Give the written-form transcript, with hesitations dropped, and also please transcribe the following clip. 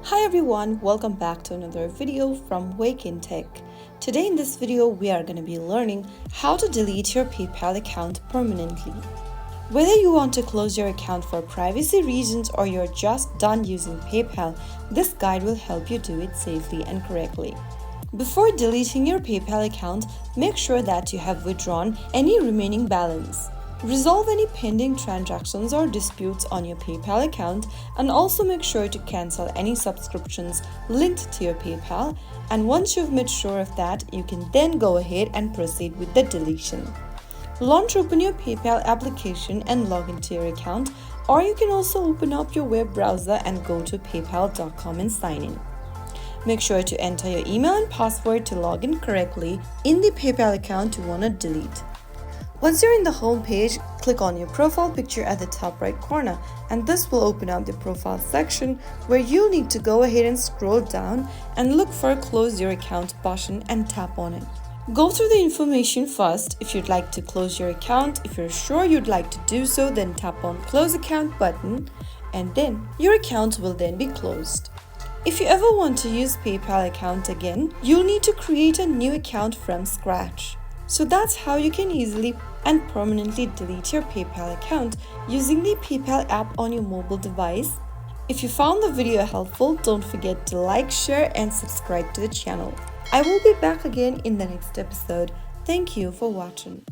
Hi everyone, welcome back to another video from Wake&Tech. Today in this video, we are going to be learning how to delete your PayPal account permanently. Whether you want to close your account for privacy reasons or you're just done using PayPal, this guide will help you do it safely and correctly. Before deleting your PayPal account, make sure that you have withdrawn any remaining balance. Resolve any pending transactions or disputes on your PayPal account, and also make sure to cancel any subscriptions linked to your PayPal. And once you've made sure of that, you can then go ahead and proceed with the deletion. Open your PayPal application and log into your account, or you can also open up your web browser and go to paypal.com and sign in. Make sure to enter your email and password to log in correctly in the PayPal account you want to delete. Once you're in the home page, click on your profile picture at the top right corner, and this will open up the profile section where you'll need to go ahead and scroll down and look for Close Your Account button and tap on it. Go through the information first. If you'd like to close your account, if you're sure you'd like to do so, then tap on Close Account button, and then your account will then be closed. If you ever want to use PayPal account again, you'll need to create a new account from scratch. So that's how you can easily and permanently delete your PayPal account using the PayPal app on your mobile device. If you found the video helpful, don't forget to like, share, and subscribe to the channel. I will be back again in the next episode. Thank you for watching.